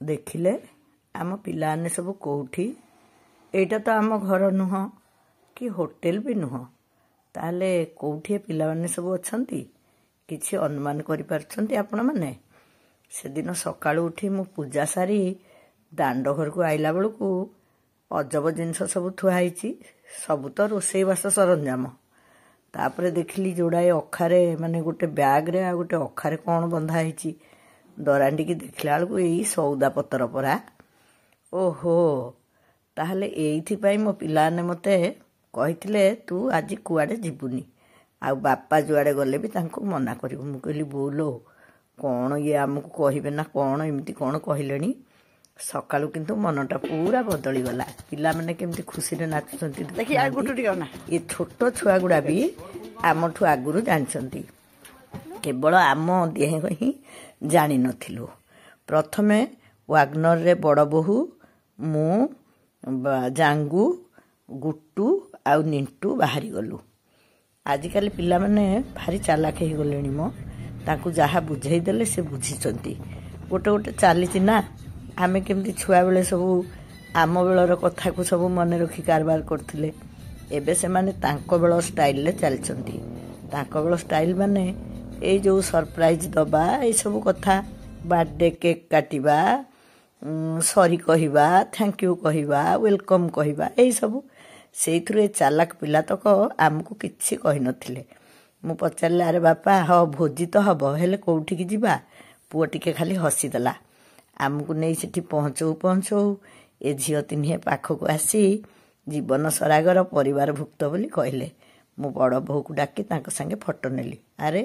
देखिले आम पिलाने सब कौठी एटा तो आम घर नुह कि होटेल भी नुह ताले कौठी पिला माने सब अछंती किछि अनुमान करि परछंती आपण माने से दिन सकाळु उठी मु पूजा सारी दांड घर को आइला बेलू अजब जिनस सब थुआई सब तो रोसई बास सरंजाम तापरे देखिली जोड़ाए अखारे माने गोटे बैग रे आ गोटे अखारे कौन बंधा दरांडी की देखला बेलू यही सौदा पतर परा ओहो ताहले एइथिपाई मो पिलाने मते कहिथिले तू आज कुआडे जीवुनी आ बापा जुआडे गले भी तांको मना करिवो मु कहली बोलो कौन ये आमको कहिबे ना कौन एमती कौन कहलेनी सकाळु किंतु मनटा पूरा बदली गला पिला माने केमती खुशी रे नाचुचंती देखि आ गुटुटी ना ये छोटो छुआ गुडा भी आमठु आगुरु जानचंती केवल आम देह ही जानी नथिलु प्रथमे वागनर रे बड़ बहु मु जांगू गुट्टू आउ निंटू बाहरी गलु आजिकल पिला माने भारी चालाक हे गलेनी मो ताकू जहा बुझाई देले से बुझिचंती गोटे गोटे चली ना आमे केमती छुआ बेले सब आम बेलर कथा को सब मन रखी कारबार करथिले एबे से माने तांको बेल स्टाइल ले चलचंती तांको बेल स्टाइल माने ए जो सरप्राइज दबा ए सब कथा बर्थडे केक काटिबा सॉरी कहिबा थैंक यू कहिबा वेलकम कहिबा ए सब सेइथुरे चालाक पिला तक आमको किछि कहि नथिले मु पचारले अरे बापा ह भोजी तो हबो हेले कोउठी की जिबा पुओ टिके खाली हसी देला आमको नै सेठी पहुँचौ ए झियो तिन्हे पाखको आसी जीवन सरागर परिवार भुक्त बोली कहले मु बड़ बहु को डाकी तांको संगे फोटो नेली अरे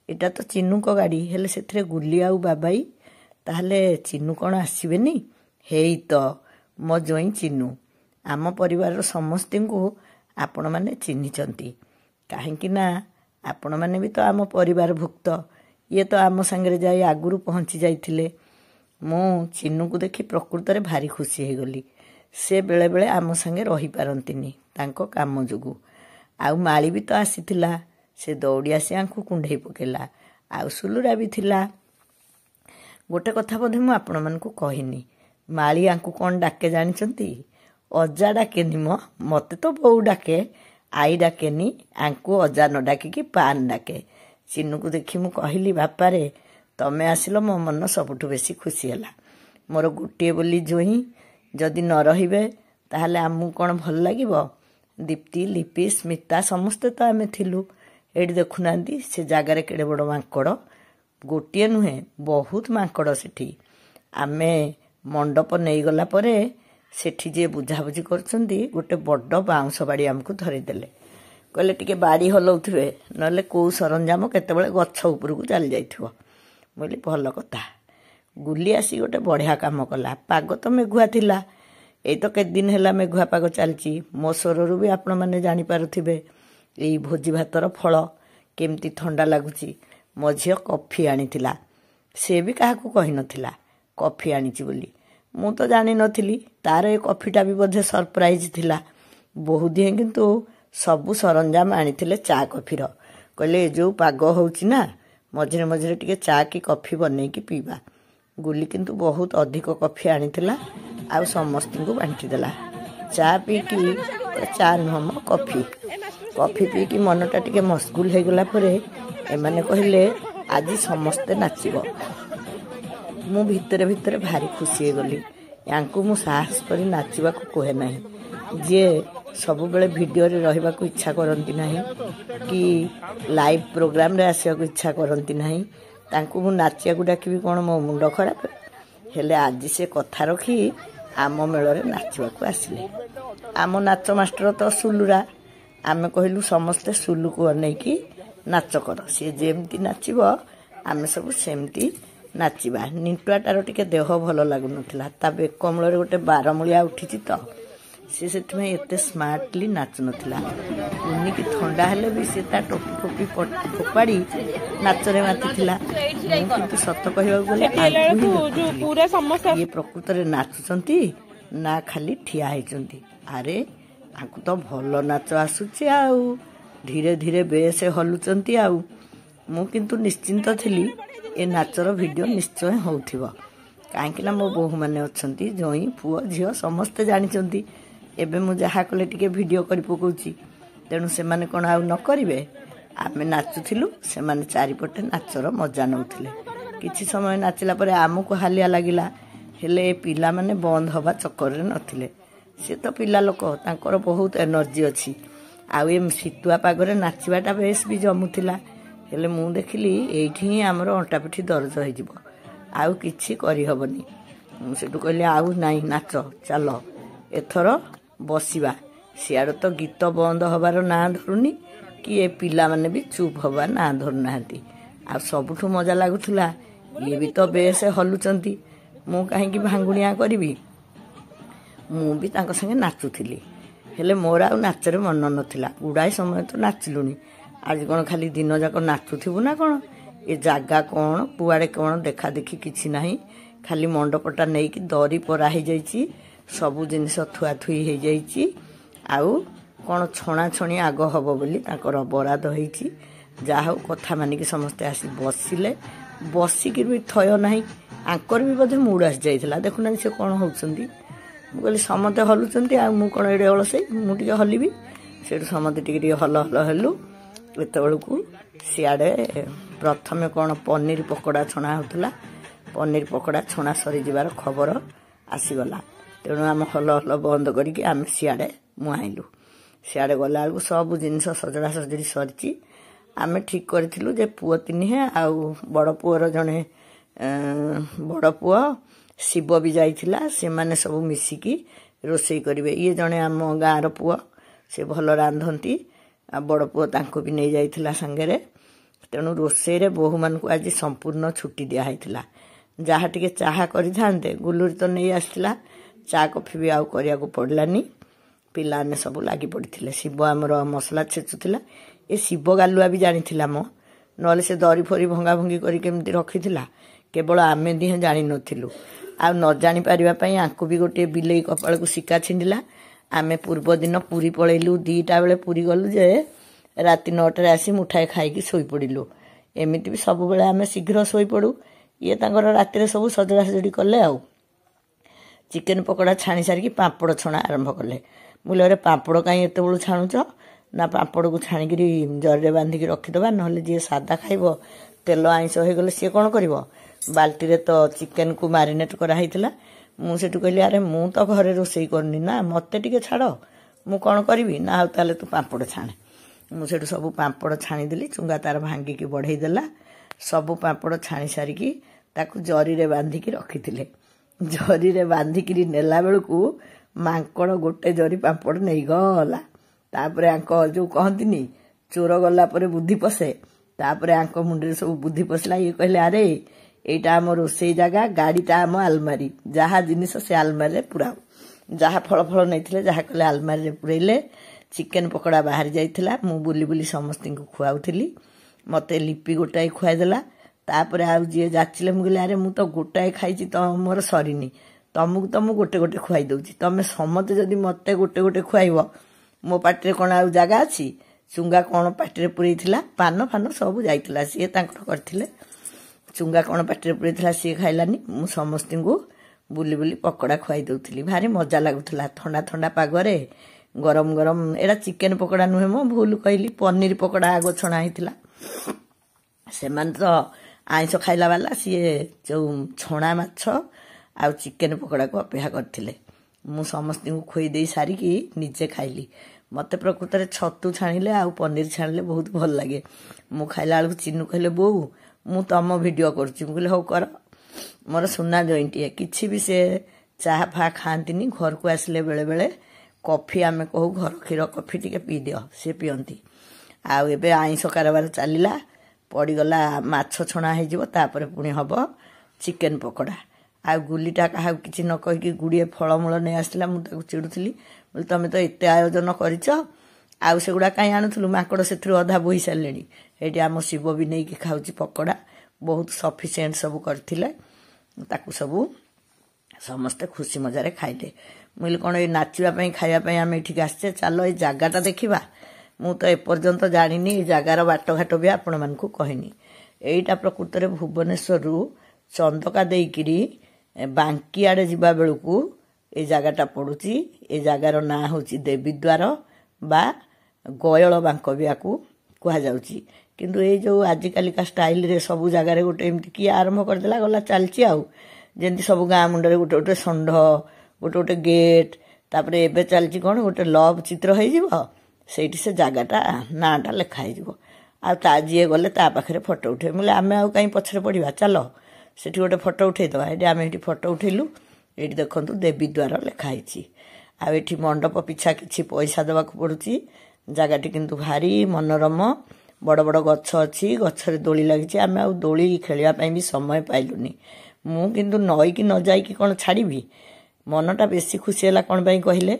एटा तो चिन्नू को गाड़ी हेले सेथरे गुली आउ बाबाई ताहले चिन्नू कौन आसबेनी हेई तो मो जोई चिन्नू आम परिवार समस्त को आपण मैंने चिन्हिचंती कहीं ना आपण मैंने भी तो आम परिवार भुक्त ये तो आम संगे जाई आगुरु पहुँची जाइथिले मु चिन्नू को देखी प्रकृत रे भारी खुशी हो गली से बेले बेले आम संगे रही पारंतिनी तांको काम जोगु आउ माली भी तो आसीथिला से दौड़ी आसी आंखु कुंडई पकेला आउ सुलुरा भी थिला गोटे कथा बोधे मु आपण मानकु कहिनी माली आंकु कौन डाके जानिचंती अजा डाकेनी मते तो बहु डाके आई डाकेनी आंकु अजा न डाकी कि पान डाके चिन्नू को देखी मु कहली बापा रे तमे आसिलो मो मन सबुठु बेसी खुशी हला मोर गुटिए बोली जोही जदि न रहिबे ताहले आमु कोन भल लागिबो दीप्ति लिपि स्मिता समस्त तो आमे थिलु एडी देखुनांती से जागारे केडे बड़ मांकड़ गोटिए नुहे बहुत मांकड़ सेठी आमे मंडप नहीं गला परे सेठी जे बुझाबुझी करछंती गोटे बड़ बाउंस बाड़ी हमकु धरि देले कहले टिके बाड़ी हलौथिबे नले को सरंजाम केतेबेले गछ ऊपर को चली जाइथिबो बोली भल कथा गुली आसी गोटे बढ़िया काम कला पाग तो मेघुआ थिला एई तो के दिन हैला मेघुआ पाग चलची मो स्वररू भी आपण माने जानि पारुथिबे एई भोजी भातर फल केमती ठंडा लागुची मो झियो कॉफी आनीथिला से भी काहाकू कहि नथिला कॉफी आनीची बोली मु तो जानि नथिली तार ए कॉफीटा भी बोधे सरप्राइज थिला बहु दिए किंतु सबु सरंजाम आनीथिले चा कॉफीर कहले जो पाग होउची ना मझिरे मझिरे टिके चा की कॉफी बनै की पीबा गुली किंतु बहुत अधिक कॉफी आनीथिला आ समस्त को बांटी देला चा पी की चा नुहम कॉफी कॉफी पी की मनटा टिके मशगुल हो गला परे एमाने कहले आज समस्ते नाचिबो मु भितरे भितरे भारी खुशी हो गली यांकु मु साहस करी नाचिबा को कहे नाही जे सब बेले वीडियो रे रहिबा को इच्छा करंती नाही कि लाइव प्रोग्राम रे आसिया को इच्छा करंती नाही तांकु मु नाचिया को डाकी कोन मो मुंड खराब हेले आज से कथा रखी आम मेल रे नाचिबा को आसिले आम नाच मास्टर तो सुलुरा आमे कहलु समस्ते सुलु को नै कि नाच कर से जेमती नाचिबो आमे सब सेमती नाचिबा निंटुआटार टिके देह भल लागु नथिला ता बेकमल रे गोटे 12 मुलिया उठिची तो से सेठ में एते स्मार्टली नाच नथिला उन्नी की ठंडा हेले भी से ता टोपी टोपी फोपाड़ी नाच रे मातिथिला किंतु सत्य कहबा बोले पूरा समस्त ये प्रकृत रे नाचुचंती ना खाली ठिया हैचंती अरे आकु तो भल नाच आसुची आउ धीरे धीरे बेसे हलुचंती आउ मु किंतु निश्चिंत थिली ए नाचर वीडियो निश्चय होउथिबो କାହିଁକିନା ମୋ ବୋହୂମାନେ ଅଛନ୍ତି, ଜଇଁ ପୁଅ ଝିଅ ସମସ୍ତେ ଜାଣିଛନ୍ତି ଏବେ ମୁଁ ଯାହା କଲେ ଟିକେ ଭିଡ଼ିଓ କରି ପକାଉଛି। ତେଣୁ ସେମାନେ କ'ଣ ଆଉ ନ କରିବେ? ଆମେ ନାଚୁଥିଲୁ, ସେମାନେ ଚାରିପଟେ ନାଚର ମଜା ନେଉଥିଲେ। କିଛି ସମୟ ନାଚିଲା ପରେ ଆମକୁ ହାଲିଆ ଲାଗିଲା, ହେଲେ ଏ ପିଲାମାନେ ବନ୍ଦ ହେବା ଚକ୍କରରେ ନଥିଲେ। ସେ ତ ପିଲା ଲୋକ, ତାଙ୍କର ବହୁତ ଏନର୍ଜି ଅଛି। ଆଉ ଏ ଶୀତୁଆ ପାଗରେ ନାଚିବାଟା ବେଶ ବି ଜମୁଥିଲା। ହେଲେ ମୁଁ ଦେଖିଲି ଏଇଠି ହିଁ ଆମର ଅଣ୍ଟା ପିଠି ଦରଜ ହେଇଯିବ, ଆଉ କିଛି କରିହେବନି। ମୁଁ ସେଠୁ କହିଲି ଆଉ ନାଇଁ, ନାଚ ଚାଲ, ଏଥର ବସିବା। ସିଆଡ଼େ ତ ଗୀତ ବନ୍ଦ ହେବାର ନାଁ ଧରୁନି, କି ଏ ପିଲାମାନେ ବି ଚୁପ୍ ହେବା ନାଁ ଧରୁନାହାନ୍ତି। ଆଉ ସବୁଠୁ ମଜା ଲାଗୁଥିଲା, ଇଏ ବି ତ ବେଶ ହଲୁଛନ୍ତି, ମୁଁ କାହିଁକି ଭାଙ୍ଗୁଣିଆ କରିବି? ମୁଁ ବି ତାଙ୍କ ସାଙ୍ଗେ ନାଚୁଥିଲି। ହେଲେ ମୋର ଆଉ ନାଚରେ ମନ ନଥିଲା। ଗୁଡ଼ାଏ ସମୟ ତ ନାଚିଲୁଣି, ଆଜି କ'ଣ ଖାଲି ଦିନ ଯାକ ନାଚୁଥିବୁ ନା କ'ଣ? ଏ ଜାଗା କ'ଣ, କୁଆଡ଼େ କ'ଣ ଦେଖା ଦେଖି କିଛି ନାହିଁ। ଖାଲି ମଣ୍ଡପଟା ନେଇକି ଦରି ପରା ହେଇଯାଇଛି, ସବୁ ଜିନିଷ ଥୁଆଥୁଇ ହେଇଯାଇଛି। ଆଉ କ'ଣ ଛଣାଛଣି ଆଗ ହେବ ବୋଲି ତାଙ୍କର ବରାଦ ହେଇଛି। ଯାହା ହଉ କଥା ମାନିକି ସମସ୍ତେ ଆସି ବସିଲେ। ବସିକି ବି ଥୟ ନାହିଁ, ଆଙ୍କର ବି ବୋଧେ ମୁଡ଼ ଆସିଯାଇଥିଲା। ଦେଖୁନାହାନ୍ତି ସେ କ'ଣ ହେଉଛନ୍ତି। ମୁଁ କହିଲି ସମସ୍ତେ ହଲୁଛନ୍ତି, ଆଉ ମୁଁ କ'ଣ ଏଡ଼େ ଅଳସେଇ, ମୁଁ ଟିକେ ହଲିବି। ସେଇଠୁ ସମସ୍ତେ ଟିକେ ଟିକେ ହଲ ହଲ ହେଲୁ। ଏତେବେଳକୁ ସିଆଡ଼େ ପ୍ରଥମେ କ'ଣ ପନିର ପକୋଡ଼ା ଛଣା ହେଉଥିଲା। ପନିର ପକୋଡ଼ା ଛଣା ସରିଯିବାର ଖବର ଆସିଗଲା। ତେଣୁ ଆମେ ହଲ ହଲ ବନ୍ଦ କରିକି ଆମେ ସିଆଡ଼େ ମୁହାଁଇଲୁ। ସିଆଡ଼େ ଗଲାବେଳକୁ ସବୁ ଜିନିଷ ସଜଡ଼ା ସଜଡ଼ି ସରିଛି। ଆମେ ଠିକ୍ କରିଥିଲୁ ଯେ ପୁଅ ତିନିହେଁ ଆଉ ବଡ଼ ପୁଅର ଜଣେ ବଡ଼ ପୁଅ ଶିବ ବି ଯାଇଥିଲା। ସେମାନେ ସବୁ ମିଶିକି ରୋଷେଇ କରିବେ। ଇଏ ଜଣେ ଆମ ଗାଁର ପୁଅ, ସେ ଭଲ ରାନ୍ଧନ୍ତି। ଆଉ ବଡ଼ ପୁଅ ତାଙ୍କୁ ବି ନେଇଯାଇଥିଲା ସାଙ୍ଗରେ। ତେଣୁ ରୋଷେଇରେ ବୋହୂମାନଙ୍କୁ ଆଜି ସମ୍ପୂର୍ଣ୍ଣ ଛୁଟି ଦିଆହେଇଥିଲା। ଯାହା ଟିକେ ଚାହା କରିଥାନ୍ତେ, ଗୁଲୁରି ତ ନେଇ ଆସିଥିଲା, ଚା କଫି ବି ଆଉ କରିବାକୁ ପଡ଼ିଲାନି। ପିଲାମାନେ ସବୁ ଲାଗି ପଡ଼ିଥିଲେ। ଶିବ ଆମର ମସଲା ଛେଚୁଥିଲା। ଏ ଶିବ ଗାଲୁଆ ବି ଜାଣିଥିଲା ମ, ନହେଲେ ସେ ଦରି ଫରି ଭଙ୍ଗାଭଙ୍ଗି କରି କେମିତି ରଖିଥିଲା, କେବଳ ଆମେ ଦିହେଁ ଜାଣିନଥିଲୁ। ଆଉ ନ ଜାଣିପାରିବା ପାଇଁ ଆଙ୍କୁ ବି ଗୋଟିଏ ବିଲେଇ କପାଳକୁ ଶିକା ଛିଣ୍ଡିଲା। ଆମେ ପୂର୍ବଦିନ ପୁରୀ ପଳେଇଲୁ, 2ଟା ବେଳେ ପୁରୀ ଗଲୁ ଯେ ରାତି 9ଟାରେ ଆସି ମୁଠାଏ ଖାଇକି ଶୋଇପଡ଼ିଲୁ। ଏମିତି ବି ସବୁବେଳେ ଆମେ ଶୀଘ୍ର ଶୋଇପଡ଼ୁ। ଇଏ ତାଙ୍କର ରାତିରେ ସବୁ ସଜଡ଼ା ସଜଡ଼ି କଲେ। ଆଉ ଚିକେନ ପକୋଡ଼ା ଛାଣି ସାରିକି ପାମ୍ପଡ଼ ଛଣା ଆରମ୍ଭ କଲେ। ମୁଁ କହିଲି ପାମ୍ପଡ଼ କାହିଁ ଏତେବେଳୁ ଛାଣୁଛ? ନା ପାମ୍ପଡ଼କୁ ଛାଣିକିରି ଜରିରେ ବାନ୍ଧିକି ରଖିଦେବା, ନହେଲେ ଯିଏ ସାଦା ଖାଇବ, ତେଲ ଆଇଁଷ ହେଇଗଲେ ସିଏ କ'ଣ କରିବ? ବାଲ୍ଟିରେ ତ ଚିକେନକୁ ମାରିନେଟ୍ କରାହେଇଥିଲା। ମୁଁ ସେଠୁ କହିଲି ଆରେ ମୁଁ ତ ଘରେ ରୋଷେଇ କରୁନି ନା, ମୋତେ ଟିକେ ଛାଡ଼, ମୁଁ କ'ଣ କରିବି? ନା ଆଉ ତାହେଲେ ତୁ ପାମ୍ପଡ଼ ଛାଣେ। ମୁଁ ସେଠୁ ସବୁ ପାମ୍ପଡ଼ ଛାଣିଦେଲି। ଚୁଙ୍ଗା ତାର ଭାଙ୍ଗିକି ବଢ଼େଇ ଦେଲା। ସବୁ ପାମ୍ପଡ଼ ଛାଣି ସାରିକି ତାକୁ ଜରିରେ ବାନ୍ଧିକି ରଖିଥିଲେ। ଜରିରେ ବାନ୍ଧିକିରି ନେଲା ବେଳକୁ ମାଙ୍କଡ଼ ଗୋଟେ ଜରି ପାମ୍ପଡ଼ ନେଇଗଲା। ତାପରେ ଆଙ୍କ ଯେଉଁ କହନ୍ତିନି ଚୋର ଗଲା ପରେ ବୁଦ୍ଧି ପଶେ, ତାପରେ ଆଙ୍କ ମୁଣ୍ଡରେ ସବୁ ବୁଦ୍ଧି ପଶିଲା। ଇଏ କହିଲେ ଆରେ ଏଇଟା ଆମ ରୋଷେଇ ଜାଗା, ଗାଡ଼ିଟା ଆମ ଆଲମାରି, ଯାହା ଜିନିଷ ସେ ଆଲମାରିରେ ପୁରାଉ। ଯାହା ଫଳ ଫଳ ନେଇଥିଲେ ଯାହା କଲେ ଆଲମାରିରେ ପୁରେଇଲେ। ଚିକେନ ପକୋଡ଼ା ବାହାରି ଯାଇଥିଲା। ମୁଁ ବୁଲି ବୁଲି ସମସ୍ତଙ୍କୁ ଖୁଆଉଥିଲି। ମୋତେ ଲିପି ଗୋଟାଏ ଖୁଆଇଦେଲା। ତାପରେ ଆଉ ଯିଏ ଯାଚିଲେ ମୁଁ କହିଲି ଆରେ ମୁଁ ତ ଗୋଟାଏ ଖାଇଛି, ମୋର ସରିନି, ତମକୁ ତ ମୁଁ ଗୋଟେ ଗୋଟେ ଖୁଆଇ ଦେଉଛି, ତମେ ସମସ୍ତେ ଯଦି ମୋତେ ଗୋଟେ ଗୋଟେ ଖୁଆଇବ, ମୋ ପାଟିରେ କ'ଣ ଆଉ ଜାଗା ଅଛି? ଚୁଙ୍ଗା କ'ଣ ପାଟିରେ ପୁରେଇଥିଲା, ପାନ ଫାନ ସବୁ ଯାଇଥିଲା, ସିଏ ତାଙ୍କର କରିଥିଲେ। ଚୁଙ୍ଗା କ'ଣ ପାଟିରେ ପୁରେଇଥିଲା, ସିଏ ଖାଇଲାନି। ମୁଁ ସମସ୍ତଙ୍କୁ ବୁଲି ବୁଲି ପକୋଡ଼ା ଖୁଆଇ ଦେଉଥିଲି। ଭାରି ମଜା ଲାଗୁଥିଲା ଥଣ୍ଡା ଥଣ୍ଡା ପାଗରେ ଗରମ ଗରମ। ଏଇଟା ଚିକେନ ପକୋଡ଼ା ନୁହେଁ, ମୁଁ ଭୁଲ କହିଲି, ପନିର ପକୋଡ଼ା ଆଗ ଛଣା ହେଇଥିଲା। ସେମାନେ ତ ଆଇଁଷ ଖାଇଲା ବାଲା, ସିଏ ଯେଉଁ ଛଣା ମାଛ ଆଉ ଚିକେନ ପକୋଡ଼ାକୁ ଅପେକ୍ଷା କରିଥିଲେ। ମୁଁ ସମସ୍ତଙ୍କୁ ଖୁଆଇ ଦେଇ ସାରିକି ନିଜେ ଖାଇଲି। ମୋତେ ପ୍ରକୃତରେ ଛତୁ ଛାଣିଲେ ଆଉ ପନିର ଛାଣିଲେ ବହୁତ ଭଲ ଲାଗେ। ମୁଁ ଖାଇଲା ବେଳକୁ ଚିନୁ କହିଲେ ବୋଉ ମୁଁ ତମ ଭିଡ଼ିଓ କରୁଛି। ମୁଁ କହିଲି ହଉ କର। ମୋର ସୁନା ଜଇଁଟିଏ, କିଛି ବି ସେ ଚାହା ଫା ଖାଆନ୍ତିନି। ଘରକୁ ଆସିଲେ ବେଳେବେଳେ କଫି ଆମେ କହୁ, ଘର କ୍ଷୀର କଫି ଟିକେ ପିଇଦିଅ, ସେ ପିଅନ୍ତି। ଆଉ ଏବେ ଆଇଁଷ କାରବାର ଚାଲିଲା, ପଡ଼ିଗଲା ମାଛ ଛଣା ହେଇଯିବ, ତାପରେ ପୁଣି ହେବ ଚିକେନ ପକୋଡ଼ା। ଆଉ ଗୁଲିଟା କାହାକୁ କିଛି ନ କହିକି ଗୁଡ଼ିଏ ଫଳମୂଳ ନେଇ ଆସିଥିଲା। ମୁଁ ତାକୁ ଚିଡ଼ୁଥିଲି, ବୋଲି ତମେ ତ ଏତେ ଆୟୋଜନ କରିଛ, ଆଉ ସେଗୁଡ଼ା କାହିଁ ଆଣୁଥିଲୁ? ମାଙ୍କଡ଼ ସେଥିରୁ ଅଧା ବୋହି ସାରିଲେଣି। ଏଇଠି ଆମ ଶିବ ବି ନେଇକି ଖାଉଛି ପକୋଡ଼ା, ବହୁତ ସଫିସିଏଣ୍ଟ ସବୁ କରିଥିଲେ। ତାକୁ ସବୁ ସମସ୍ତେ ଖୁସି ମଜାରେ ଖାଇଲେ। ମୁଁ କହିଲି କ'ଣ ଏଇ ନାଚିବା ପାଇଁ ଖାଇବା ପାଇଁ ଆମେ ଏଠିକି ଆସିଛେ? ଚାଲ ଏଇ ଜାଗାଟା ଦେଖିବା। ମୁଁ ତ ଏପର୍ଯ୍ୟନ୍ତ ଜାଣିନି, ଏଇ ଜାଗାର ବାଟଘାଟ ବି ଆପଣମାନଙ୍କୁ କହିନି। ଏଇଟା ପ୍ରକୃତରେ ଭୁବନେଶ୍ୱରରୁ ଚନ୍ଦକା ଦେଇକିରି ବାଙ୍କି ଆଡ଼େ ଯିବା ବେଳକୁ ଏ ଜାଗାଟା ପଡ଼ୁଛି। ଏ ଜାଗାର ନାଁ ହେଉଛି ଦେବୀଦ୍ୱାର ବା ଗୟଳ ବାଙ୍କ ବି ୟାକୁ କୁହାଯାଉଛି। କିନ୍ତୁ ଏଇ ଯେଉଁ ଆଜିକାଲିକା ଷ୍ଟାଇଲରେ ସବୁ ଜାଗାରେ ଗୋଟେ ଏମିତି କିଏ ଆରମ୍ଭ କରିଦେଲା ଗଲା ଚାଲିଛି ଆଉ। ଯେମିତି ସବୁ ଗାଁ ମୁଣ୍ଡରେ ଗୋଟେ ଗୋଟେ ଷଣ୍ଢ, ଗୋଟେ ଗୋଟେ ଗେଟ୍, ତାପରେ ଏବେ ଚାଲିଛି କ'ଣ ଗୋଟେ ଲଭ୍ ଚିତ୍ର ହେଇଯିବ, ସେଇଠି ସେ ଜାଗାଟା ନାଁଟା ଲେଖା ହେଇଯିବ। ଆଉ ଯିଏ ଗଲେ ତା ପାଖରେ ଫଟୋ ଉଠେଇବେ। ବୋଲେ ଆମେ ଆଉ କାହିଁ ପଛରେ ପଡ଼ିବା, ଚାଲ ସେଠି ଗୋଟେ ଫଟୋ ଉଠେଇଦେବା। ଏଠି ଆମେ ଏଠି ଫଟୋ ଉଠେଇଲୁ। ଏଇଠି ଦେଖନ୍ତୁ ଦେବୀଦ୍ୱାର ଲେଖା ହେଇଛି। ଆଉ ଏଠି ମଣ୍ଡପ ପିଛା କିଛି ପଇସା ଦେବାକୁ ପଡ଼ୁଛି। ଜାଗାଟି କିନ୍ତୁ ଭାରି ମନୋରମ, ବଡ଼ ବଡ଼ ଗଛ ଅଛି, ଗଛରେ ଦୋଳି ଲାଗିଛି। ଆମେ ଆଉ ଦୋଳି ଖେଳିବା ପାଇଁ ବି ସମୟ ପାଇଲୁନି। ମୁଁ କିନ୍ତୁ ନଈକି ନ ଯାଇକି କ'ଣ ଛାଡ଼ିବି, ମନଟା ବେଶୀ ଖୁସି ହେଲା। କ'ଣ ପାଇଁ କହିଲେ,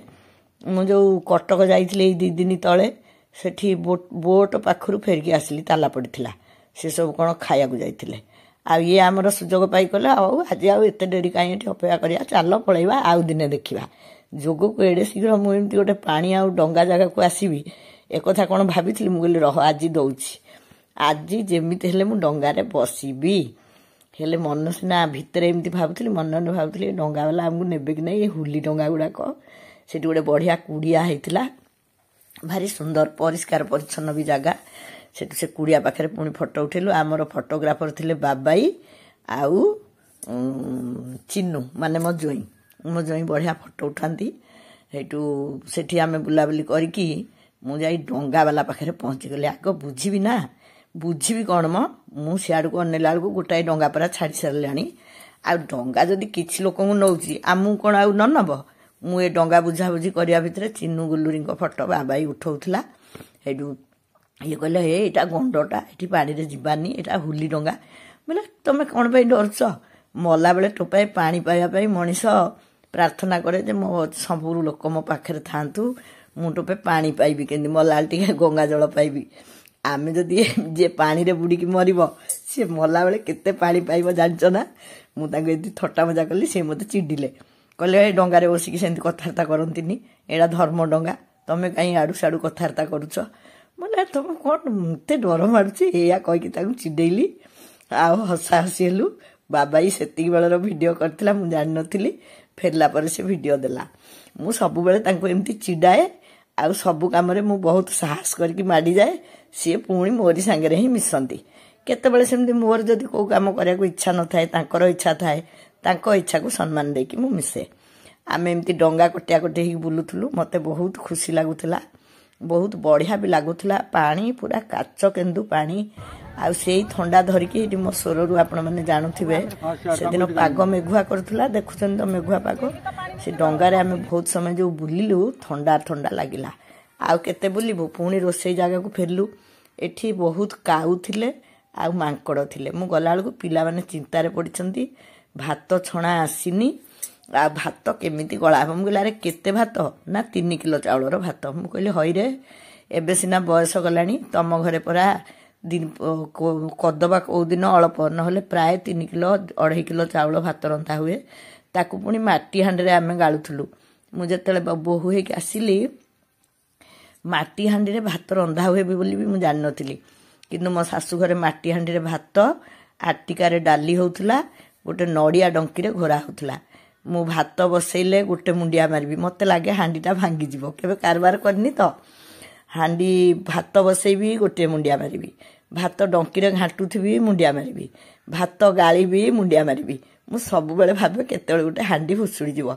ମୁଁ ଯେଉଁ କଟକ ଯାଇଥିଲି ଏଇ 2 ଦିନ ତଳେ, ସେଠି ବୋଟ୍ ପାଖରୁ ଫେରିକି ଆସିଲି, ତାଲା ପଡ଼ିଥିଲା। ସେସବୁ କ'ଣ ଖାଇବାକୁ ଯାଇଥିଲେ। ଆଉ ଇଏ ଆମର ସୁଯୋଗ ପାଇକଲେ, ଆଉ ଆଜି ଆଉ ଏତେ ଡେରି କାହିଁ ଏଠି ଅପେକ୍ଷା କରିବା, ଚାଲ ପଳେଇବା, ଆଉ ଦିନେ ଦେଖିବା। ଯୋଗକୁ ଏଡ଼େ ଶୀଘ୍ର ମୁଁ ଏମିତି ଗୋଟେ ପାଣି ଆଉ ଡଙ୍ଗା ଜାଗାକୁ ଆସିବି ଏକଥା କ'ଣ ଭାବିଥିଲି। ମୁଁ କହିଲି ରହ ଆଜି ଦେଉଛି, ଆଜି ଯେମିତି ହେଲେ ମୁଁ ଡଙ୍ଗାରେ ବସିବି। ହେଲେ ମନ ସିନା ଭିତରେ ଏମିତି ଭାବୁଥିଲି, ମନରେ ଭାବୁଥିଲି ଡଙ୍ଗାବାଲା ଆମକୁ ନେବେ କି ନାହିଁ, ଏ ହୁଲି ଡଙ୍ଗା ଗୁଡ଼ାକ। ସେଠି ଗୋଟେ ବଢ଼ିଆ କୁଡ଼ିଆ ହେଇଥିଲା, ଭାରି ସୁନ୍ଦର ପରିଷ୍କାର ପରିଚ୍ଛନ୍ନ ବି ଜାଗା। ସେଠୁ ସେ କୁଡ଼ିଆ ପାଖରେ ପୁଣି ଫଟୋ ଉଠେଇଲୁ। ଆମର ଫଟୋଗ୍ରାଫର ଥିଲେ ବାବାଇ ଆଉ ଚିନୁ, ମାନେ ମୋ ଜ୍ୱାଇଁ ବଢ଼ିଆ ଫଟୋ ଉଠାନ୍ତି। ସେଠି ଆମେ ବୁଲାବୁଲି କରିକି ମୁଁ ଯାଇ ଡଙ୍ଗାବାଲା ପାଖରେ ପହଞ୍ଚିଗଲି। ଆଗ ବୁଝିବି ନା, ବୁଝିବି କ'ଣ ମ, ମୁଁ ସିଆଡ଼କୁ ଅନେଇଲା ବେଳକୁ ଗୋଟାଏ ଡଙ୍ଗା ପୁରା ଛାଡ଼ି ସାରିଲାଣି। ଆଉ ଡଙ୍ଗା ଯଦି କିଛି ଲୋକଙ୍କୁ ନେଉଛି, ଆମକୁ କ'ଣ ଆଉ ନ ନେବ? ମୁଁ ଏ ଡଙ୍ଗା ବୁଝାବୁଝି କରିବା ଭିତରେ ଚିନୁ ଗୁଲୁରୀଙ୍କ ଫଟୋ ବାବାଇ ଉଠାଉଥିଲା। ସେଇଠୁ ଇଏ କହିଲେ ଏଇଟା ଗଣ୍ଡଟା, ଏଠି ପାଣିରେ ଯିବାନି, ଏଇଟା ହୁଲି ଡଙ୍ଗା। ବୋଲେ ତମେ କ'ଣ ପାଇଁ ଡରୁଛ? ମଲାବେଳେ ଟୋପାଏ ପାଣି ପାଇବା ପାଇଁ ମଣିଷ ପ୍ରାର୍ଥନା କରେ ଯେ ସବୁ ଲୋକ ମୋ ପାଖରେ ଥାଆନ୍ତୁ, ମୁଁ ଟୋପେ ପାଣି ପାଇବି, କେମିତି ମଲାବେଳେ ଟିକେ ଗଙ୍ଗା ଜଳ ପାଇବି। ଆମେ ଯଦି ଯିଏ ପାଣିରେ ବୁଡ଼ିକି ମରିବ, ସିଏ ମଲାବେଳେ କେତେ ପାଣି ପାଇବ ଜାଣିଛ ନା? ମୁଁ ତାଙ୍କୁ ଏମିତି ଥଟ୍ଟା ମଜା କଲି। ସେ ମୋତେ ଚିଡ଼ିଲେ, କହିଲେ ଏ ଡଙ୍ଗାରେ ବସିକି ସେମିତି କଥାବାର୍ତ୍ତା କରନ୍ତିନି, ଏଇଟା ଧର୍ମ ଡଙ୍ଗା, ତମେ କାହିଁ ଆଡ଼ୁ ସାଡ଼ୁ କଥାବାର୍ତ୍ତା କରୁଛ? ବୋଲେ ତମେ କ'ଣ ଏତେ ଡର ମାଡ଼ୁଛି, ଏଇଆ କହିକି ତାଙ୍କୁ ଚିଡ଼େଇଲି। ଆଉ ହସା ହସି ହେଲୁ। ବାବାଇ ସେତିକି ବେଳର ଭିଡ଼ିଓ କରିଥିଲା, ମୁଁ ଜାଣିନଥିଲି। ଫେରିଲା ପରେ ସେ ଭିଡ଼ିଓ ଦେଲା। ମୁଁ ସବୁବେଳେ ତାଙ୍କୁ ଏମିତି ଚିଡ଼ାଏ, ଆଉ ସବୁ କାମରେ ମୁଁ ବହୁତ ସାହସ କରିକି ମାଡ଼ିଯାଏ। ସିଏ ପୁଣି ମୋରି ସାଙ୍ଗରେ ହିଁ ମିଶନ୍ତି। କେତେବେଳେ ସେମିତି ମୋର ଯଦି କେଉଁ କାମ କରିବାକୁ ଇଚ୍ଛା ନଥାଏ, ତାଙ୍କର ଇଚ୍ଛା ଥାଏ, ତାଙ୍କ ଇଚ୍ଛାକୁ ସମ୍ମାନ ଦେଇକି ମୁଁ ମିଶେ। ଆମେ ଏମିତି ଡଙ୍ଗା କଟିଆ କଟି ହେଇକି ବୁଲୁଥିଲୁ। ମୋତେ ବହୁତ ଖୁସି ଲାଗୁଥିଲା, ବହୁତ ବଢ଼ିଆ ବି ଲାଗୁଥିଲା। ପାଣି ପୁରା କାଚ କେନ୍ଦୁ ପାଣି, ଆଉ ସେଇ ଥଣ୍ଡା ଧରିକି ଏଠି ମୋ ସ୍ୱରରୁ ଆପଣମାନେ ଜାଣୁଥିବେ। ସେଦିନ ପାଗ ମେଘୁଆ କରୁଥିଲା, ଦେଖୁଛନ୍ତି ତ ମେଘୁଆ ପାଗ। ସେ ଡଙ୍ଗାରେ ଆମେ ବହୁତ ସମୟ ଯେଉଁ ବୁଲିଲୁ, ଥଣ୍ଡା ଥଣ୍ଡା ଲାଗିଲା। ଆଉ କେତେ ବୁଲିବୁ, ପୁଣି ରୋଷେଇ ଜାଗାକୁ ଫେରିଲୁ। ଏଠି ବହୁତ କାଉ ଥିଲେ ଆଉ ମାଙ୍କଡ଼ ଥିଲେ। ମୁଁ ଗଲାବେଳକୁ ପିଲାମାନେ ଚିନ୍ତାରେ ପଡ଼ିଛନ୍ତି, ଭାତ ଛଣା ଆସିନି, ଆଉ ଭାତ କେମିତି ଗଳା ହେବ। ମୁଁ କହିଲି ଆରେ କେତେ ଭାତ ନା 3 କିଲୋ ଚାଉଳର ଭାତ। ମୁଁ କହିଲି ହଇରେ, ଏବେ ସିନା ବୟସ ଗଲାଣି, ତମ ଘରେ ପରା କଦବା କେଉଁ ଦିନ ଅଳ୍ପ, ନହେଲେ ପ୍ରାୟ 3 କିଲୋ 2.5 କିଲୋ ଚାଉଳ ଭାତ ରନ୍ଧା ହୁଏ। ତାକୁ ପୁଣି ମାଟି ହାଣ୍ଡିରେ ଆମେ ଗାଳୁଥିଲୁ। ମୁଁ ଯେତେବେଳେ ବୋହୂ ହେଇକି ଆସିଲି, ମାଟି ହାଣ୍ଡିରେ ଭାତ ରନ୍ଧା ହୁଏ ବୋଲି ବି ମୁଁ ଜାଣିନଥିଲି। କିନ୍ତୁ ମୋ ଶାଶୁ ଘରେ ମାଟି ହାଣ୍ଡିରେ ଭାତ, ଆଟିକାରେ ଡାଲି ହେଉଥିଲା, ଗୋଟେ ନଡ଼ିଆ ଡଙ୍କିରେ ଘୋରା ହେଉଥିଲା। ମୁଁ ଭାତ ବସେଇଲେ ଗୋଟେ ମୁଣ୍ଡିଆ ମାରିବି, ମୋତେ ଲାଗେ ହାଣ୍ଡିଟା ଭାଙ୍ଗିଯିବ। କେବେ କାରବାର କରିନି ତ। ଭାତ ବସେଇବି, ଗୋଟିଏ ମୁଣ୍ଡିଆ ମାରିବି, ଭାତ ଡଙ୍କିରେ ଘାଣ୍ଟୁଥିବି, ମୁଣ୍ଡିଆ ମାରିବି, ଭାତ ଗାଳିବି, ମୁଣ୍ଡିଆ ମାରିବି। ମୁଁ ସବୁବେଳେ ଭାବେ କେତେବେଳେ ଗୋଟେ ହାଣ୍ଡି ଭୁଷୁଡ଼ିଯିବ,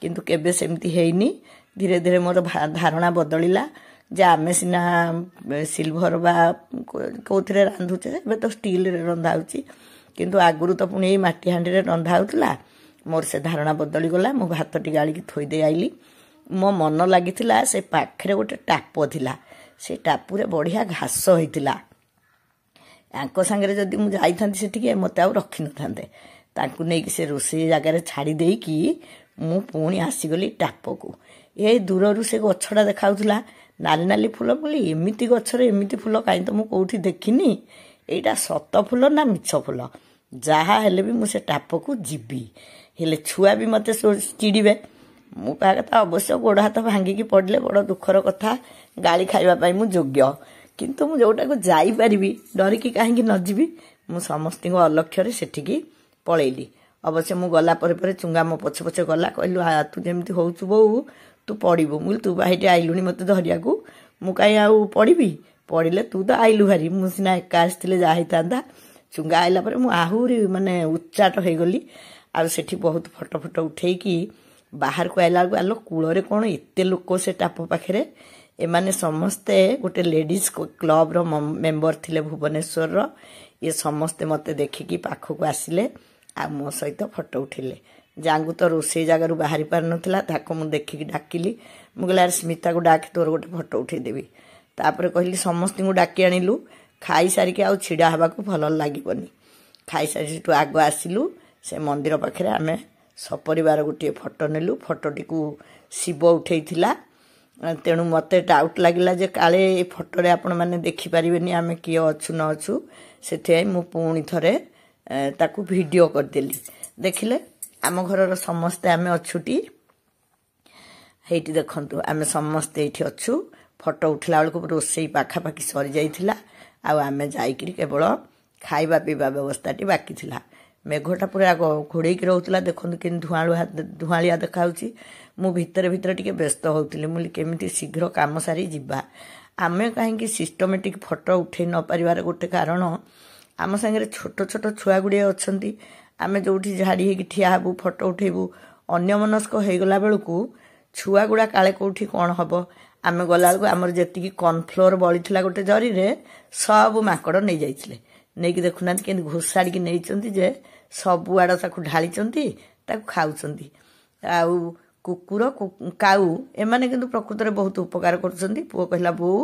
କିନ୍ତୁ କେବେ ସେମିତି ହେଇନି। ଧୀରେ ଧୀରେ ମୋର ଧାରଣା ବଦଳିଲା ଯେ ଆମେ ସିନା ସିଲଭର ବା କେଉଁଥିରେ ରାନ୍ଧୁଛେ, ଏବେ ତ ଷ୍ଟିଲରେ ରନ୍ଧା ହେଉଛି, କିନ୍ତୁ ଆଗରୁ ତ ପୁଣି ଏଇ ମାଟି ହାଣ୍ଡିରେ ରନ୍ଧା ହେଉଥିଲା। ମୋର ସେ ଧାରଣା ବଦଳିଗଲା। ମୁଁ ଭାତଟି ଗାଳିକି ଥୋଇଦେଇ ଆଇଲି। ମୋ ମନ ଲାଗିଥିଲା ସେ ପାଖରେ ଗୋଟେ ଟାପ ଥିଲା, ସେ ଟାପୁରେ ବଢ଼ିଆ ଘାସ ହେଇଥିଲା। ୟାଙ୍କ ସାଙ୍ଗରେ ଯଦି ମୁଁ ଯାଇଥାନ୍ତି ସେଠିକି, ମୋତେ ଆଉ ରଖିନଥାନ୍ତେ। ତାଙ୍କୁ ନେଇକି ସେ ରୋଷେଇ ଜାଗାରେ ଛାଡ଼ି ଦେଇକି ମୁଁ ପୁଣି ଆସିଗଲି ଟାପକୁ। ଏଇ ଦୂରରୁ ସେ ଗଛଟା ଦେଖାଉଥିଲା, ନାଲି ନାଲି ଫୁଲ। ବୋଲି ଏମିତି ଗଛରେ ଏମିତି ଫୁଲ କାହିଁ ତ ମୁଁ କେଉଁଠି ଦେଖିନି, ଏଇଟା ସତ ଫୁଲ ନା ମିଛ ଫୁଲ? ଯାହା ହେଲେ ବି ମୁଁ ସେ ଟାପକୁ ଯିବି। ହେଲେ ଛୁଆ ବି ମୋତେ ଚିଡ଼ିବେ। ମୁଁ କହିବା କଥା, ଅବଶ୍ୟ ଗୋଡ଼ ହାତ ଭାଙ୍ଗିକି ପଡ଼ିଲେ ବଡ଼ ଦୁଃଖର କଥା, ଗାଳି ଖାଇବା ପାଇଁ ମୁଁ ଯୋଗ୍ୟ। କିନ୍ତୁ ମୁଁ ଯେଉଁଟାକୁ ଯାଇପାରିବି, ଡରିକି କାହିଁକି ନ ଯିବି? ମୁଁ ସମସ୍ତଙ୍କ ଅଲକ୍ଷ୍ୟରେ ସେଠିକି ପଳେଇଲି। ଅବଶ୍ୟ ମୁଁ ଗଲା ପରେ ଚୁଙ୍ଗା ମୋ ପଛେ ପଛେ ଗଲା। କହିଲୁ ତୁ ଯେମିତି ହଉଛୁ ବୋଉ ତୁ ପଡ଼ିବୁ। ମୁଁ କହିଲି ତୁ ବା ହେଇଠି ଆଇଲୁଣି ମୋତେ ଧରିବାକୁ, ମୁଁ କାହିଁ ଆଉ ପଡ଼ିବି? ପଡ଼ିଲେ ତୁ ତ ଆଇଲୁ ଭାରି, ମୁଁ ସିନା ଏକା ଆସିଥିଲେ ଯାହା ହେଇଥାନ୍ତା। ଚୁଙ୍ଗା ଆଇଲା ପରେ ମୁଁ ଆହୁରି ମାନେ ଉଚ୍ଚାଟ ହେଇଗଲି। ଆଉ ସେଠି ବହୁତ ଫଟୋ ଉଠେଇକି ବାହାରକୁ ଆଇଲା ବେଳକୁ ଆଲୋ କୂଳରେ କ'ଣ ଏତେ ଲୋକ ସେ ଟାପ ପାଖରେ। ଏମାନେ ସମସ୍ତେ ଗୋଟେ ଲେଡ଼ିଜ୍ କ୍ଲବ୍ର ମେମ୍ବର ଥିଲେ ଭୁବନେଶ୍ୱରର। ଇଏ ସମସ୍ତେ ମୋତେ ଦେଖିକି ପାଖକୁ ଆସିଲେ ଆଉ ମୋ ସହିତ ଫଟୋ ଉଠେଇଲେ। ଜାଙ୍ଗୁ ତ ରୋଷେଇ ଜାଗାରୁ ବାହାରି ପାରିନଥିଲା, ତାକୁ ମୁଁ ଦେଖିକି ଡାକିଲି। ମୁଁ କହିଲି ଆରେ ସ୍ମିତାକୁ ଡାକି ତୋର ଗୋଟେ ଫଟୋ ଉଠେଇଦେବି। ତାପରେ କହିଲି ସମସ୍ତଙ୍କୁ ଡାକି ଆଣିଲୁ, ଖାଇସାରିକି ଆଉ ଛିଡ଼ା ହେବାକୁ ଭଲ ଲାଗିବନି। ଖାଇସାରି ସେଠୁ ଆଗ ଆସିଲୁ, ସେ ମନ୍ଦିର ପାଖରେ ଆମେ ସପରିବାର ଗୋଟିଏ ଫଟୋ ନେଲୁ। ଫଟୋଟିକୁ ଶିବ ଉଠେଇଥିଲା, ତେଣୁ ମୋତେ ଡାଉଟ୍ ଲାଗିଲା ଯେ କାଳେ ଏ ଫଟୋରେ ଆପଣମାନେ ଦେଖିପାରିବେନି ଆମେ କିଏ ଅଛୁ ନ ଅଛୁ। ସେଥିପାଇଁ ମୁଁ ପୁଣି ଥରେ ତାକୁ ଭିଡ଼ିଓ କରିଦେଲି। ଦେଖିଲେ ଆମ ଘରର ସମସ୍ତେ ଆମେ ଅଛୁଟି। ହେଇଠି ଦେଖନ୍ତୁ ଆମେ ସମସ୍ତେ ଏଇଠି ଅଛୁ। ଫଟୋ ଉଠିଲା ବେଳକୁ ରୋଷେଇ ପାଖାପାଖି ସରିଯାଇଥିଲା, ଆଉ ଆମେ ଯାଇକିରି କେବଳ ଖାଇବା ପିଇବା ବ୍ୟବସ୍ଥାଟି ବାକି ଥିଲା। ମେଘଟା ପୁରା ଘୋଡ଼େଇକି ରହୁଥିଲା, ଦେଖନ୍ତୁ କେମିତି ଧୂଆଁଳିଆ ଦେଖାହେଉଛି। ମୁଁ ଭିତରେ ଟିକେ ବ୍ୟସ୍ତ ହେଉଥିଲି, ମୁଁ କେମିତି ଶୀଘ୍ର କାମ ସାରି ଯିବା। ଆମେ କାହିଁକି ସିଷ୍ଟମେଟିକ୍ ଫଟୋ ଉଠେଇ ନ ପାରିବାର ଗୋଟେ କାରଣ, ଆମ ସାଙ୍ଗରେ ଛୋଟ ଛୁଆ ଗୁଡ଼ିଏ ଅଛନ୍ତି। ଆମେ ଯେଉଁଠି ଝାଡ଼ି ହେଇକି ଠିଆ ହେବୁ ଫଟୋ ଉଠେଇବୁ, ଅନ୍ୟମନସ୍କ ହେଇଗଲା ବେଳକୁ ଛୁଆଗୁଡ଼ା କାଳେ କେଉଁଠି କ'ଣ ହେବ। ଆମେ ଗଲାବେଳକୁ ଆମର ଯେତିକି କର୍ଣ୍ଣଫ୍ଲୋର ବଳିଥିଲା ଗୋଟେ ଜରିରେ ସବୁ ମାଙ୍କଡ଼ ନେଇଯାଇଥିଲେ। ନେଇକି ଦେଖୁନାହାନ୍ତି କେମିତି ଘୋଷାଡ଼ିକି ନେଇଛନ୍ତି ଯେ ସବୁଆଡ଼ ତାକୁ ଢାଳିଛନ୍ତି, ତାକୁ ଖାଉଛନ୍ତି। ଆଉ କୁକୁର କାଉ ଏମାନେ କିନ୍ତୁ ପ୍ରକୃତରେ ବହୁତ ଉପକାର କରୁଛନ୍ତି। ପୁଅ କହିଲା ବୋଉ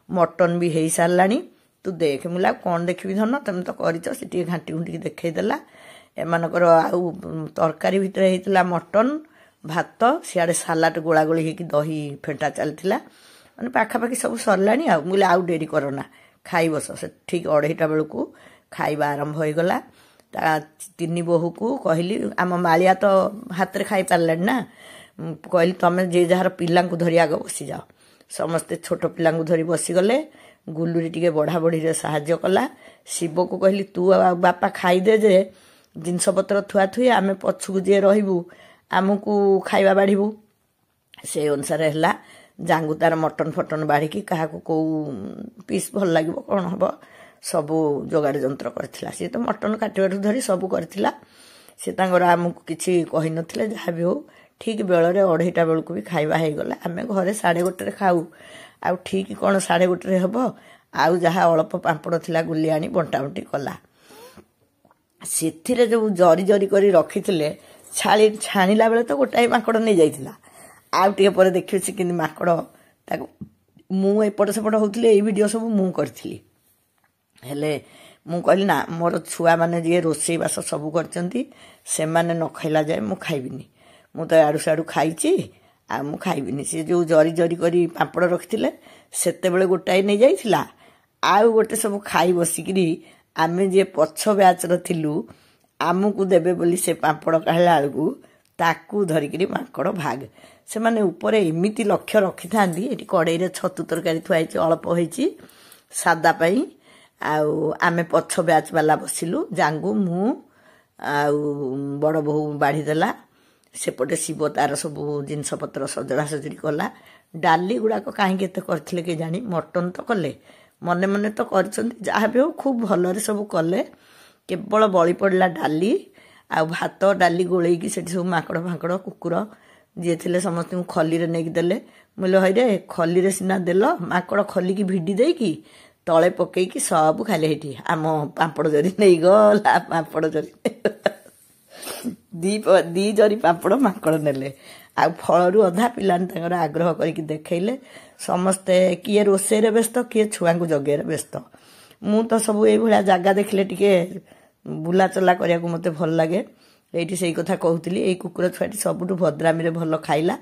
ମଟନ୍ ବି ହେଇସାରିଲାଣି, ତୁ ଦେଖେ। ମୁଁ ଆଉ କ'ଣ ଦେଖିବି ଧନ, ତମେ ତ କରିଛ। ସେ ଟିକେ ଘାଣ୍ଟି ଘୁଣ୍ଟିକି ଦେଖେଇଦେଲା। ଏମାନଙ୍କର ଆଉ ତରକାରୀ ଭିତରେ ହେଇଥିଲା ମଟନ୍, ଭାତ, ସିଆଡ଼େ ସାଲାଡ଼ ଗୋଳାଗୋଳି ହେଇକି ଦହି ଫେଣ୍ଟା ଚାଲିଥିଲା। ମାନେ ପାଖାପାଖି ସବୁ ସରିଲାଣି। ଆଉ ମୁଁ କହିଲି ଆଉ ଡେରି କରନା, ଖାଇ ବସ। ସେ ଠିକ୍ 2:30 ବେଳକୁ ଖାଇବା ଆରମ୍ଭ ହୋଇଗଲା। ତା ତିନି ବୋହୂକୁ କହିଲି, ଆମ ମାଳିଆ ତ ହାତରେ ଖାଇପାରିଲାଣି ନା, କହିଲି ତମେ ଯେ ଯାହାର ପିଲାଙ୍କୁ ଧରି ଆଗ ବସିଯାଅ। ସମସ୍ତେ ଛୋଟ ପିଲାଙ୍କୁ ଧରି ବସିଗଲେ। ଗୁଲୁରି ଟିକେ ବଢ଼ାବଢ଼ିରେ ସାହାଯ୍ୟ କଲା। ଶିବକୁ କହିଲି ତୁ ଆଉ ବାପା ଖାଇଦେ ଯେ ଜିନିଷପତ୍ର ଥୁଆଥୁଇ, ଆମେ ପଛକୁ ଯିଏ ରହିବୁ ଆମକୁ ଖାଇବା ବାଢ଼ିବୁ। ସେଇ ଅନୁସାରେ ହେଲା। ଜାଙ୍ଗୁ ତାର ମଟନ୍ ବାଢ଼ିକି କାହାକୁ କେଉଁ ପିସ୍ ଭଲ ଲାଗିବ କ'ଣ ହେବ ସବୁ ଯୋଗାଡ଼ ଯନ୍ତ୍ର କରିଥିଲା। ସିଏ ତ ମଟନ୍ କାଟିବାଠୁ ଧରି ସବୁ କରିଥିଲା। ସେ ତାଙ୍କର ଆମକୁ କିଛି କହିନଥିଲେ। ଯାହା ବି ହଉ ଠିକ୍ ବେଳରେ 2:30 ବେଳକୁ ବି ଖାଇବା ହେଇଗଲା। ଆମେ ଘରେ 1:30ରେ ଖାଉ, ଆଉ ଠିକ୍ କ'ଣ 1:30ରେ ହେବ। ଆଉ ଯାହା ଅଳ୍ପ ପାମ୍ପଡ଼ ଥିଲା ଗୁଲି ଆଣି ବଣ୍ଟାବଣ୍ଟି କଲା। ସେଥିରେ ଯେଉଁ ଜରି କରି ରଖିଥିଲେ, ଛାଣିଲା ବେଳେ ତ ଗୋଟାଏ ମାଙ୍କଡ଼ ନେଇଯାଇଥିଲା। ଆଉ ଟିକେ ପରେ ଦେଖିବେ ସେ କେମିତି ମାଙ୍କଡ଼ ତାକୁ, ମୁଁ ଏପଟ ସେପଟ ହେଉଥିଲି, ଏଇ ଭିଡ଼ିଓ ସବୁ ମୁଁ କରିଥିଲି। ହେଲେ ମୁଁ କହିଲି ନା, ମୋର ଛୁଆମାନେ ଯିଏ ରୋଷେଇବାସ ସବୁ କରିଛନ୍ତି, ସେମାନେ ନ ଖାଇଲା ଯାଏ ମୁଁ ଖାଇବିନି। ମୁଁ ତ ଆଡ଼ୁ ସାଡ଼ୁ ଖାଇଛି, ଆଉ ମୁଁ ଖାଇବିନି। ସେ ଯେଉଁ ଜରି କରି ପାମ୍ପଡ଼ ରଖିଥିଲେ, ସେତେବେଳେ ଗୋଟାଏ ନେଇଯାଇଥିଲା। ଆଉ ଗୋଟେ ସବୁ ଖାଇ ବସିକିରି ଆମେ ଯିଏ ପଛ ବ୍ୟାଚ୍ର ଥିଲୁ, ଆମକୁ ଦେବେ ବୋଲି ସେ ପାମ୍ପଡ଼ କାଢ଼ିଲା ବେଳକୁ ତାକୁ ଧରିକିରି ମାଙ୍କଡ଼ ଭାଗ। ସେମାନେ ଉପରେ ଏମିତି ଲକ୍ଷ୍ୟ ରଖିଥାନ୍ତି। ଏଠି କଡ଼େଇରେ ଛତୁ ତରକାରୀ ଥୁଆ ହେଇଛି, ଅଳ୍ପ ହେଇଛି ସାଦା ପାଇଁ। ଆଉ ଆମେ ପଛ ବ୍ୟାଚ୍ ବାଲା ବସିଲୁ, ଜାଙ୍ଗୁ, ମୁଁ ଆଉ ବଡ଼ ବୋହୂ ବାଢ଼ିଦେଲା। ସେପଟେ ଶିବ ତାର ସବୁ ଜିନିଷପତ୍ର ସଜଡ଼ା ସଜଡ଼ି କଲା। ଡାଲି ଗୁଡ଼ାକ କାହିଁକି ଏତେ କରିଥିଲେ କେଜାଣି, ମଟନ୍ ତ କଲେ, ମନେ ତ କରିଛନ୍ତି। ଯାହା ବି ହଉ ଖୁବ୍ ଭଲରେ ସବୁ କଲେ। କେବଳ ବଳି ପଡ଼ିଲା ଡାଲି ଆଉ ଭାତ। ଡାଲି ଗୋଳେଇକି ସେଠି ସବୁ ମାଙ୍କଡ଼ ଫାଙ୍କଡ଼ କୁକୁର ଯିଏ ଥିଲେ ସମସ୍ତଙ୍କୁ ଖଲିରେ ନେଇକି ଦେଲେ। ମୁଁ କହିଲି ହଇରେ ଖଲିରେ ସିନା ଦେଲ, ମାଙ୍କଡ଼ ଖଲିକି ଭିଡ଼ି ଦେଇକି ତଳେ ପକେଇକି ସବୁ ଖାଇଲେ। ହେଇଠି ଆମ ପାମ୍ପଡ଼ ଜରି ନେଇଗଲା, ପାମ୍ପଡ଼ ଜରି ଦି ଜରି ପାମ୍ପଡ଼ ମାଙ୍କଡ଼ ନେଲେ। ଆଉ ଫଳରୁ ଅଧା ପିଲାମାନେ ତାଙ୍କର ଆଗ୍ରହ କରିକି ଦେଖେଇଲେ। ସମସ୍ତେ କିଏ ରୋଷେଇରେ ବ୍ୟସ୍ତ, କିଏ ଛୁଆଙ୍କୁ ଜଗେଇରେ ବ୍ୟସ୍ତ। ମୁଁ ତ ସବୁ ଏଇଭଳିଆ ଜାଗା ଦେଖିଲେ ଟିକେ ବୁଲାଚଲା କରିବାକୁ ମୋତେ ଭଲ ଲାଗେ। ଏଇଠି ସେଇ କଥା କହୁଥିଲି, ଏଇ କୁକୁର ଛୁଆଟି ସବୁଠୁ ଭଦ୍ରାମିରେ ଭଲ ଖାଇଲା।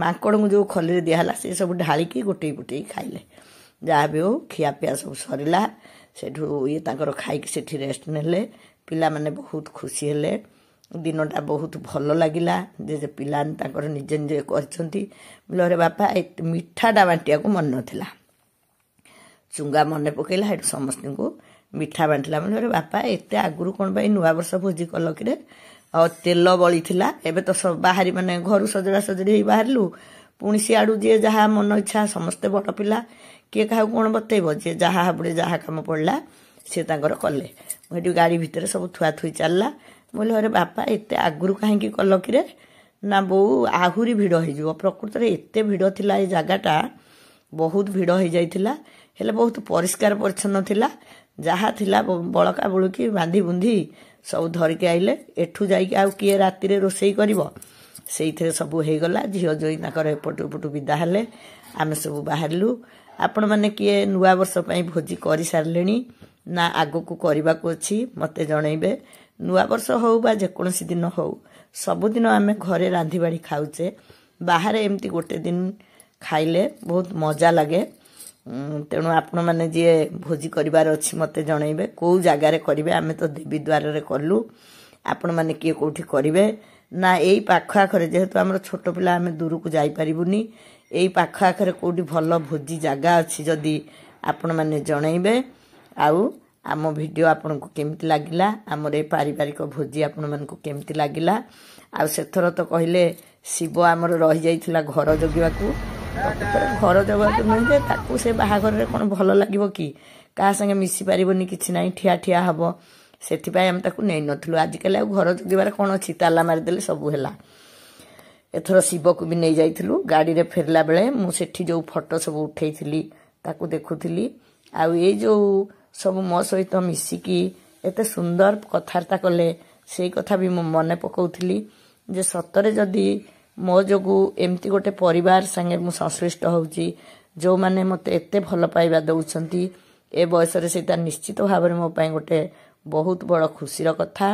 ମାଙ୍କଡ଼ଙ୍କୁ ଯେଉଁ ଖଲିରେ ଦିଆହେଲା ସେ ସବୁ ଢାଳିକି ଗୋଟେଇ ଖାଇଲେ। ଯାହା ବି ହଉ ଖିଆପିଆ ସବୁ ସରିଲା। ସେଠୁ ଇଏ ତାଙ୍କର ଖାଇକି ସେଠି ରେଷ୍ଟ ନେଲେ। ପିଲାମାନେ ବହୁତ ଖୁସି ହେଲେ। ଦିନଟା ବହୁତ ଭଲ ଲାଗିଲା ଯେ ପିଲାମାନେ ତାଙ୍କର ନିଜେ କରିଛନ୍ତି। ବୋଲେ ବାପା ମିଠାଟା ବାଣ୍ଟିବାକୁ ମନେ ନଥିଲା। ଚୁଙ୍ଗା ମନେ ପକେଇଲା, ସେଠୁ ସମସ୍ତଙ୍କୁ ମିଠା ବାଣ୍ଟିଲା। ବୋଲେ ବାପା ଏତେ ଆଗରୁ କ'ଣ ପାଇଁ ନୂଆବର୍ଷ ଭୋଜି କଲ କିରେ? तेल बड़ी थिला एबे तो सब बाहरी माने घर सजड़ा सजड़ी ही बाहरलु पुणी सियाड़ू जी जहाँ मन इच्छा समस्ते बड़ पिला किए क्या कौन बतेब जी जहाँ हाबुड़े जहाँ कम पड़ा सी कले मुझे गाड़ी भितर सब थुआ थुई चलला बोले अरे बापा एत आगुरी कहीं कल कि ना बो आहरी भिड़ हो प्रकृत में एत भिड़ थिला ए जगटा बहुत भिड़ हो जाइथिला हेले बहुत परिष्कार परिच्छन्न थिला जहाँ थिला बड़का बुड़की बांधी बुंधी सब धरिक आइले एठू जाइए आउ किए राति रोषेई करिवो से सब हो गला झील जोई एपटू एपटू विदा हेले आमे सब बाहरलु आपण मैंने किए नुआ वर्ष भोजी कर सारे ना आगो को करने को अच्छी मते जनइबे नुआ वर्ष हो बा जेकोसी दिन हो सबुदिन आमे घरे रांधि बाड़ी खाऊचे बाहर एमती गोटे दिन खाइले बहुत मजा लगे तेणु आपण मैंने जी भोजी करार अच्छी मते जनइबे कौ जगार करेंगे आमे तो देवी द्वार रे कलु आपण मैंने किए कौटी करेंगे ना यही पाख आखरे जेहेतु आम छोट पिला आम दूर को जापरूनी यही पाख आखरे कौटी भल भोजी जगह अच्छी जदि आपण मैंने जनइबे आउ आम भिडियो आपन को केमती लगिला आमर ए पारिवारिक भोजी आपण मानक केमती लगिला आ सेथर तो कहले शिव आमर रही जाइथिला घर जगिबा को घर जगह तो नहीं जे ताकू से बाहाघर रे कोन भल लागिवो कि का संगे मिसी पारिबोनी किछि नाही ठिया ठिया हबो सेथिपाई हम ताकू नै नथलु आजिकल आ घर जगिबार कोन अछि ताला मारि देले सब हेला एथर शिव को भी नहीं जाइथिलु गाड़ी रे फेरला बेले मु सेठी जो फोटो सब उठैथिली ताकू देखुथिली आ ए जो सब मो सहित मिसिकी एते सुंदर कथार्ता कले से कथा भी मु मने पकाउथिली जे सतरे जदि मो जोगु एमती गोटे परिवार संगे मु संश्लिष्ट होउची जो माने मते एते भल पाइबा दउछंती ए बयस रे सेता निश्चित भाव में मो पई गोटे बहुत बड़ खुशीर कथा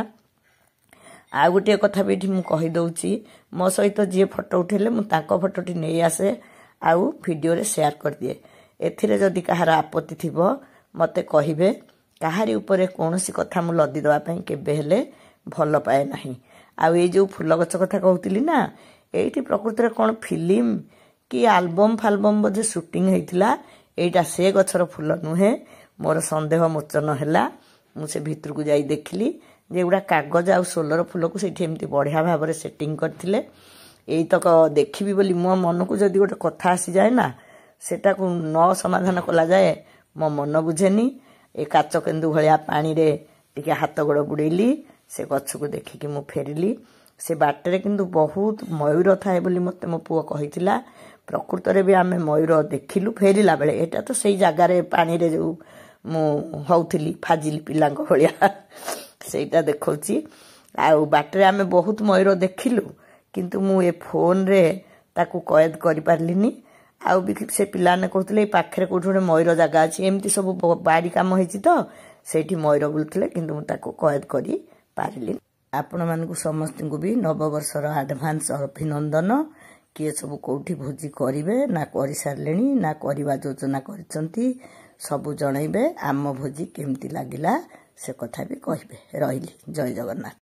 आ गोटे कथा भी मु कहि दउची मो सहित जे फोटो उठेले मु ताको फोटोटी नै आसे आउ वीडियो रे शेयर कर दिए एथिरे जदि कहार आपत्ति थिबो मते कहिबे कहारी उपरे कोनोसी कथा मु लदी दवा पई केबे हेले भल पाए नाही आ ए जो फूल गछ कथा कहउतिली ना एठी प्रकृति रे कोन फिल्म कि एल्बम फाल्बम बजे शूटिंग हेतिला एटा से गछर फूल नुहे मोर संदेह मोचन हैला मु से भीतर को जाई देखली जे उडा कागज आ सोलर फूल को सेठी एमती बढ़िया भाव रे सेटिंग करथिले एई तक देखिबी बोली मो मन को जदी गोटे कथा आसी जाए ना सेटा को न समाधान कला जाए मो मन बुझेनी ए काच केन्दु भलिया पानी रे टिके हाथ गोड़ बुड़ेली से गछ को देखिकी मु फेरिली से बाटरे किंतु बहुत मयूर थाए बोली मते मो पुओ कहितिला प्रकृत रे भी आमे मयूर देखिलु फेरिला बेले एटा तो सेई जागा रे पानी रे जो मु होउथिली फाजिली पिलांग भलिया सेटा देखौची आ बाटरे आमे बहुत मयूर देखिलु किंतु मु ए फोन रे ताकू कैद करि पारलिनी आउ भी से पिलाने कहते पाखे कौटे मयूर जगह अच्छी एमती सब बाड़ी कम होती तो सेठी मयूर बुलूले किंतु ताको कैद करी पारिली आपण मानकु समस्त को भी नववर्षर आडभांस अभिनंदन किए सब कौटी भोजी करिवे ना करि सारलेनी ना करवा योजना करिसंती सब जनइबे आम भोजी केमती लागिला से कथा भी कहबे रहिली जय जगन्नाथ।